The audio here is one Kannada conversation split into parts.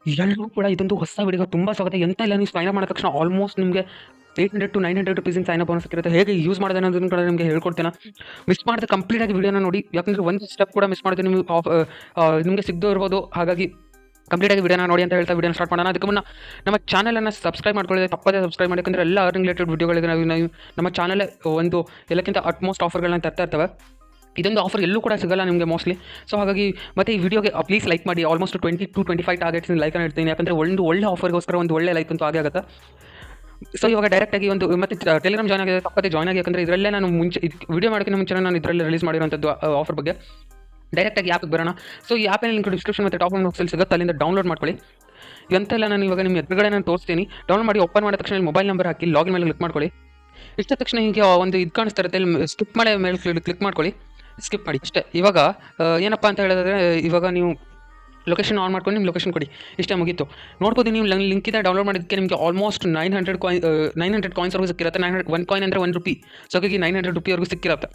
ಎಲ್ಲರೂ ಕೂಡ ಇದೊಂದು ಹೊಸ ವಿಡಿಯೋಗೆ ತುಂಬ ಸ್ವಾಗತ. ಎಂತ ಇಲ್ಲ, ನೀವು ಸೈನ್ ಅಪ್ ಮಾಡಿದ ತಕ್ಷಣ ಆಲ್ಮೋಸ್ಟ್ ನಿಮಗೆ 800 to 900 ರುಪೀಸಿನ ಸೈನ್ ಅಪ್ ಬೋನಸ್ ಸಿಕ್ಕಿರುತ್ತೆ. ಹೇಗೆ ಯೂಸ್ ಮಾಡೋದು ಅನ್ನೋದನ್ನು ಕೂಡ ನಿಮಗೆ ಹೇಳ್ಕೊಡ್ತೇನೆ. ಮಿಸ್ ಮಾಡಿದ ಕಂಪ್ಲೀಟಾಗಿ ವಿಡಿಯೋನ ನೋಡಿ, ಯಾಕಂದರೆ ಒಂದು ಸ್ಟೆಪ್ ಕೂಡ ಮಿಸ್ ಮಾಡಿದ್ರೆ ನೀವು ನಿಮಗೆ ಸಿಗದೇ ಇರ್ಬೋದು. ಹಾಗಾಗಿ ಕಂಪ್ಲೀಟಾಗಿ ವಿಡಿಯೋನ ನೋಡಿ ಅಂತ ಹೇಳ್ತಾ ವಿಡಿಯೋನ ಸ್ಟಾರ್ಟ್ ಮಾಡೋಣ. ಅದಕ್ಕೆ ಮುನ್ನ ನಮ್ಮ ಚಾನಲನ್ನು ಸಬ್ಸ್ಕ್ರೈಬ್ ಮಾಡ್ಕೊಳ್ಳಿ, ತಪ್ಪದೇ ಸಬ್ಸ್ಕ್ರೈಬ್ ಮಾಡಿ. ಯಾಕಂದರೆ ಎಲ್ಲ ಅರ್ನಿಂಗ್ ರಿಲೇಟೆಡ್ ವಿಡಿಯೋಗಳಿಗೆ ನಾವು ನಮ್ಮ ಚಾನಲ್ ಒಂದು ಎಲ್ಲಕ್ಕಿಂತ ಅಟ್ಮೋಸ್ಟ್ ಆಫರ್ಗಳನ್ನ ತರ್ತಾ ಇರ್ತವೆ. ಇದೊಂದು ಆಫರ್ ಎಲ್ಲೂ ಕೂಡ ಸಿಗಲ್ಲ ನಿಮಗೆ ಮೋಸ್ಟ್ಲಿ. ಸೊ ಹಾಗಾಗಿ ಮತ್ತೆ ಈ ವಿಡಿಯೋಗೆ ಪ್ಲೀಸ್ ಲೈಕ್ ಮಾಡಿ. ಆಲ್ಮೋಸ್ಟ್ 20 to 25 ಟಾರ್ಗೆಟ್ಸ್ ಲೈಕನ್ನು ಇಡ್ತೀನಿ, ಯಾಕಂದರೆ ಒಂದು ಒಳ್ಳೆ ಆಫರ್ಗೋಸ್ಕರ ಒಂದು ಒಳ್ಳೆ ಲೈಕ್ ಅಂತೂ ಆಗೇ ಆಗುತ್ತೆ. ಸೊ ಇವಾಗ ಡೈರೆಕ್ಟಾಗಿ ಒಂದು ಮತ್ತೆ ಟೆಲಿಗ್ರಾಮ್ ಜಾಯ್ನ್ ಆಗಿದೆ, ತಪ್ಪದೇ ಜಾಯ್ನ್ ಆಗಿ. ಯಾಕಂದರೆ ಇದರಲ್ಲೇ ನಾನು ಮುಂಚೆ ವಿಡಿಯೋ ಮಾಡೋಕ್ಕಿಂತ ಮುಂಚೆ ನಾನು ಇದರಲ್ಲಿ ರಿಲೀಸ್ ಮಾಡಿರೋಂಥದ್ದು ಆಫರ್ ಬಗ್ಗೆ. ಡೈರೆಕ್ಟಾಗಿ ಆ್ಯಪಿಗೆ ಬರೋಣ. ಸೊ ಈ ಆ್ಯಪಲ್ಲಿ ಲಿಂಕ್ ಡಿಸ್ಕ್ರಿಪ್ಷನ್ ಮತ್ತು ಟಾಪ್ ಬಾಕ್ಸಲ್ಲಿ ಸಿಗುತ್ತೆ, ಅಲ್ಲಿಂದ ಡೌನ್ಲೋಡ್ ಮಾಡ್ಕೊಳ್ಳಿ. ಎಂತೆಲ್ಲ ನಾನು ಇವಾಗ ನಿಮ್ಮ ಎದುರುಗಡೆ ನಾನು ತೋರಿಸ್ತೀನಿ. ಡೌನ್ಲೋಡ್ ಮಾಡಿ ಓಪನ್ ಮಾಡಿದ ತಕ್ಷಣ ಮೊಬೈಲ್ ನಂಬರ್ ಹಾಕಿ ಲಾಗಿನ್ ಮೇಲೆ ಕ್ಲಿಕ್ ಮಾಡ್ಕೊಳ್ಳಿ. ಇಷ್ಟ ತಕ್ಷಣ ಹೀಗೆ ಒಂದು ಇದು ಕಾಣಿಸ್ತಾ ಇರುತ್ತೆ, ಇಲ್ಲಿ ಸ್ಕಿಪ್ ಮಾಡಿ ಮೇಲೆ ಕ್ಲಿಕ್ ಮಾಡ್ಕೊಳ್ಳಿ. ಸ್ಕಿಪ್ ಮಾಡಿ ಅಷ್ಟೇ. ಇವಾಗ ಏನಪ್ಪ ಅಂತ ಹೇಳಿದ್ರೆ, ಇವಾಗ ನೀವು ಲೊಕೇಶನ್ ಆನ್ ಮಾಡ್ಕೊಂಡು ನಿಮ್ಮ ಲೊಕೇಶನ್ ಕೊಡಿ, ಇಷ್ಟೇ ಮುಗೀತು. ನೋಡ್ಬೋದು ನೀವು ಲಿಂಕಿಂದ ಡೌನ್ಲೋಡ್ ಮಾಡಿದ್ದಕ್ಕೆ ನಿಮಗೆ ಆಲ್ಮೋಸ್ಟ್ 900 ಕಾಯಿನ್ಸ್ವರೆಗೂ ಸಿಕ್ಕಿರುತ್ತೆ. 1 ಕಾಯಿನ್ ಅಂದರೆ 1 ರೂಪಿ. ಸೊ ಹಾಗಾಗಿ 900 ರೂಪಿವರೆಗೂ ಸಿಕ್ಕಿರುತ್ತೆ.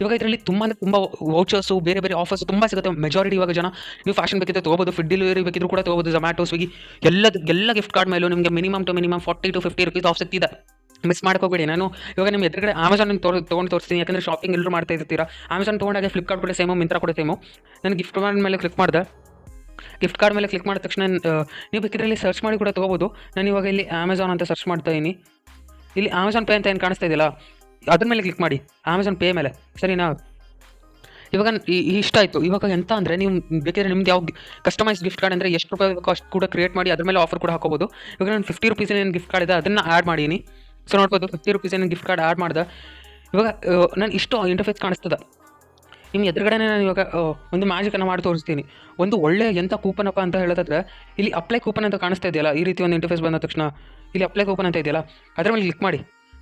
ಇವಾಗ ಇದರಲ್ಲಿ ತುಂಬ ವೌಚರ್ಸು, ಬೇರೆ ಬೇರೆ ಆಫರ್ಸ್ ತುಂಬ ಸಿಗುತ್ತೆ. ಮೆಜಾರಿಟಿ ಇವಾಗ ಜನ ನೀವು ಫ್ಯಾಷನ್ ಬೇಕಿದ್ರೆ ತೊಗೋಬೋದು, ಫುಡ್ ಡೆಲಿವರಿ ಬೇಕಿದ್ರು ಕೂಡ ತೊಗೋಬೋದು, ಝೊಮ್ಯಾಟೊ, ಸ್ವಿಗ್ಗಿ ಎಲ್ಲ ಗಿಫ್ಟ್ ಕಾರ್ಡ್ ಮೇಲೂ ನಿಮಗೆ ಮಿನಿಮಮ್ 40 to 50 ರುಪೀಸ್ ಆಫ್ ಸಿಕ್ಕಿದೆ. ಮಿಸ್ ಮಾಡ್ಕೋಬೇಡಿ. ನಾನು ಇವಾಗ ನಿಮ್ಮ ಎದುರುಗಡೆ ಅಮೆಝಾನ್ ತೊಗೊಂಡು ತೋರಿಸ್ತೀನಿ, ಯಾಕಂದರೆ ಶಾಪಿಂಗ್ ಎಲ್ಲರೂ ಮಾಡ್ತಾ ಇರ್ತೀರಾ. ಅಮೆಝಾನ್ ತೊಗೊಂಡಾಗ ಫ್ಲಿಪ್ಕಾರ್ಟ್ ಕೂಡ ಸೇಮು, ಮಿಂತ್ರಾ ಕೂಡ ಸೇಮು. ನಾನು ಗಿಫ್ಟ್ ಕಾರ್ಡ್ ಮೇಲೆ ಕ್ಲಿಕ್ ಮಾಡಿದೆ. ಗಿಫ್ಟ್ ಕಾರ್ಡ್ ಮೇಲೆ ಕ್ಲಿಕ್ ಮಾಡಿದ ತಕ್ಷಣ ನೀವು ಬೇಕಿದ್ರೆ ಇಲ್ಲಿ ಸರ್ಚ್ ಮಾಡಿ ಕೂಡ ತೊಗೋಬೋದು. ನಾನು ಇವಾಗ ಇಲ್ಲಿ ಅಮೆಝಾನ್ ಅಂತ ಸರ್ಚ್ ಮಾಡ್ತಾ ಇದ್ದೀನಿ. ಇಲ್ಲಿ ಅಮೆಝಾನ್ ಪೇ ಅಂತ ಏನು ಕಾಣಿಸ್ತಾ ಇದೆಯಲ್ಲ, ಅದ್ರ ಮೇಲೆ ಕ್ಲಿಕ್ ಮಾಡಿ, ಅಮೆಝಾನ್ ಪೇ ಮೇಲೆ, ಸರಿನಾ? ಇವಾಗ ಇಷ್ಟ ಆಯಿತು. ಇವಾಗ ಎಂತ ಅಂದರೆ, ನೀವು ಬೇಕಿದ್ರೆ ನಿಮ್ದು ಯಾವ ಕಸ್ಟಮೈಸ್ ಗಿಫ್ಟ್ ಕಾರ್ಡ್ ಅಂದರೆ ಎಷ್ಟು ರೂಪಾಯಿ ಬೇಕೋ ಅಷ್ಟು ಕೂಡ ಕ್ರಿಯೇಟ್ ಮಾಡಿ ಅದ್ರ ಮೇಲೆ ಆಫರ್ ಕೂಡ ಹಾಕೋಬೋದು. ಇವಾಗ ನಾನು 50 ರುಪೀಸ್ ಏನು ಗಿಫ್ಟ್ ಕಾರ್ಡ್ ಇದೆ ಅದನ್ನು ಆ್ಯಡ್ ಮಾಡೀನಿ. ಸೊ ನೋಡ್ಬೋದು 50 ರುಪೀಸ್ ಏನು ಗಿಫ್ಟ್ ಕಾರ್ಡ್ ಆ್ಯಡ್ ಮಾಡಿದೆ. ಇವಾಗ ನಾನು ಇಷ್ಟು ಇಂಟರ್ಫೇಸ್ ಕಾಣಿಸ್ತದೆ ನಿಮ್ಮ ಎದುರುಗಡೆ. ನಾನು ಇವಾಗ ಒಂದು ಮ್ಯಾಜಿಕನ್ನು ಮಾಡಿ ತೋರಿಸ್ತೀನಿ. ಒಂದು ಒಳ್ಳೆ ಎಂಥ ಕೂಪನಪ್ಪ ಅಂತ ಹೇಳೋದಾದ್ರೆ, ಇಲ್ಲಿ ಅಪ್ಲೈ ಕೂಪನ್ ಅಂತ ಕಾಣಿಸ್ತಾ ಇದೆಯಲ್ಲ, ಈ ರೀತಿ ಒಂದು ಇಂಟರ್ಫೇಸ್ ಬಂದ ತಕ್ಷಣ ಇಲ್ಲಿ ಅಪ್ಲೈ ಕೂಪನ್ ಅಂತ ಇದೆಯಲ್ಲ, ಅದರ ಮೇಲೆ ಕ್ಲಿಕ್ ಮಾಡಿ,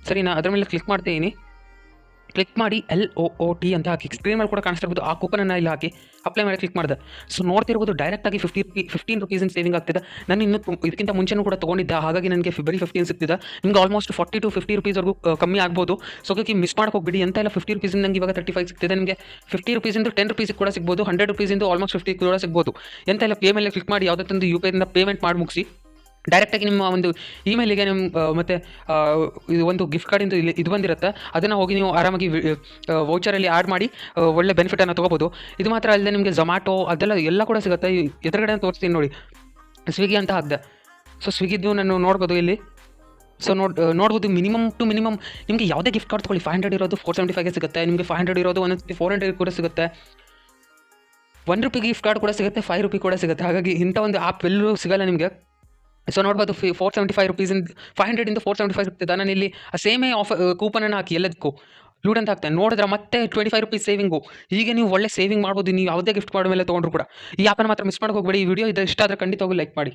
ಸರಿನಾ? ಅದರ ಮೇಲೆ ಕ್ಲಿಕ್ ಮಾಡ್ತೀನಿ. ಕ್ಲಿಕ್ ಮಾಡಿ LOOT ಅಂತ ಹಾಕಿ, ಸ್ಕ್ರೀನ್ ಮೇಲೆ ಕೂಡ ಕಾಣಿಸ್ತಿರ್ಬೋದು. ಆ ಕೂಪನನ್ನು ಇಲ್ಲಿ ಹಾಕಿ ಅಪ್ಲೈ ಮಾಡಿ ಕ್ಲಿಕ್ ಮಾಡಿದೆ. ಸೊ ನೋಡ್ತಿರ್ಬೋದು ಡೈರೆಕ್ಟಾಗಿ 15 ರುಪೀಸಿನ ಸೇವಿಂಗ್ ಆಗ್ತಿದೆ. ನಾನು ಇನ್ನೂ ಇದಕ್ಕಿಂತ ಮುಂಚೆನೂ ಕೂಡ ತೊಗೊಂಡಿದ್ದೆ, ಹಾಗಾಗಿ ನನಗೆ ಬರೀ 15 ಸಿಗ್ತಿದೆ. ನಿಮ್ಗೆ ಆಲ್ಮೋಸ್ಟ್ 40 to 50 ರುಪೀಸ್ವರೆಗೂ ಕಮ್ಮಿ ಆಗ್ಬೋದು. ಸೊ ಹಾಗಾಗಿ ಮಿಸ್ ಮಾಡೋಕೆ ಹೋಗ್ಬಿಡಿ. ಎಂತ ಇಲ್ಲ, 50 ರುಪೀಸಿಂದ ನಂಗೆ ಇವಾಗ 35 ಸಿಗ್ತಿದೆ. ನಿಮಗೆ 50 ರುಪೀಸಿಂದ 10 ರುಪೀಸಿಗೆ ಕೂಡ ಸಿಗ್ಬೋದು, 100 ರುಪೀಸಿಂದ ಆಲ್ಮೋಸ್ಟ್ 50 ಕೂಡ ಸಿಗ್ಬೋದು. ಎಂತ ಇಲ್ಲ, ಪೇ ಮೇಲೆ ಕ್ಲಿಕ್ ಮಾಡಿ ಯಾವುದೊಂದು UPI ಇಂದ ಪೇಮೆಂಟ್ ಮಾಡಿ ಮುಗಿಸಿ. ಡೈರೆಕ್ಟಾಗಿ ನಿಮ್ಮ ಒಂದು ಇಮೇಲಿಗೆ ನಿಮ್ಮ ಮತ್ತು ಇದು ಒಂದು ಗಿಫ್ಟ್ ಕಾರ್ಡಿಂದು ಇದು ಬಂದಿರುತ್ತೆ, ಅದನ್ನು ಹೋಗಿ ನೀವು ಆರಾಮಾಗಿ ವೌಚರಲ್ಲಿ ಆ್ಯಡ್ ಮಾಡಿ ಒಳ್ಳೆ ಬೆನಿಫಿಟನ್ನು ತೊಗೋಬೋದು. ಇದು ಮಾತ್ರ ಅಲ್ಲದೆ ನಿಮಗೆ ಝೊಮ್ಯಾಟೊ ಅದೆಲ್ಲ ಎಲ್ಲ ಕೂಡ ಸಿಗುತ್ತೆ. ಎದುರುಗಡೆ ತೋರಿಸ್ತೀನಿ ನೋಡಿ, ಸ್ವಿಗ್ಗಿ ಅಂತ ಹಾಕಿದೆ. ಸೊ ಸ್ವಿಗ್ಗಿದ್ದು ನಾನು ನೋಡ್ಬೋದು ಇಲ್ಲಿ. ಸೊ ನೋಡ್ಬೋದು ಮಿನಿಮಮ್ ಟು ಮಿನಿಮಮ್ ನಿಮಗೆ ಯಾವುದೇ ಗಿಫ್ಟ್ ಕಾರ್ಡ್ ತೊಗೊಳ್ಳಿ, 500 ಇರೋದು 475ಗೆ ಸಿಗುತ್ತೆ, ನಿಮಗೆ 500 ಇರೋದು 400 ಕೂಡ ಸಿಗುತ್ತೆ, 1 ರೂಪಿ ಗಿಫ್ಟ್ ಕಾರ್ಡ್ ಕೂಡ ಸಿಗುತ್ತೆ, 5 ರೂಪಿ ಕೂಡ ಸಿಗುತ್ತೆ. ಹಾಗಾಗಿ ಇಂಥ ಒಂದು ಆ್ಯಪ್ ಎಲ್ಲೂ ಸಿಗಲ್ಲ ನಿಮಗೆ. ಸೊ ನೋಡ್ಬೋದು 475 ರುಪೀಸಿಂದ 500 475 ಸಿಗ್ತದೆ. ನಾನು ಇಲ್ಲಿ ಸೇಮೇ ಆಫರ್ ಕೂಪನನ್ನು ಹಾಕಿ ಎಲ್ಲದಕ್ಕೂ ಲೂಟ್ ಅಂತ ಹಾಕ್ತೇನೆ. ನೋಡಿದ್ರೆ ಮತ್ತೆ 25 ರುಪೀಸ್ ಸೇವಿಂಗು. ಹೀಗೆ ನೀವು ಒಳ್ಳೆ ಸೇವಿಂಗ್ ಮಾಡ್ಬೋದು, ನೀವು ಯಾವುದೇ ಗಿಫ್ಟ್ ಕಾರ್ಡ್ ಮೇಲೆ ತೊಗೊಂಡ್ರು ಕೂಡ. ಈ ಆ್ಯಪನ್ನು ಮಾತ್ರ ಮಿಸ್ ಮಾಡೋಕೆ ಹೋಗಬೇಡಿ. ಈ ವಿಡಿಯೋ ಇಷ್ಟ ಆದರೆ ಖಂಡಿತವಾಗೂ ಲೈಕ್ ಮಾಡಿ.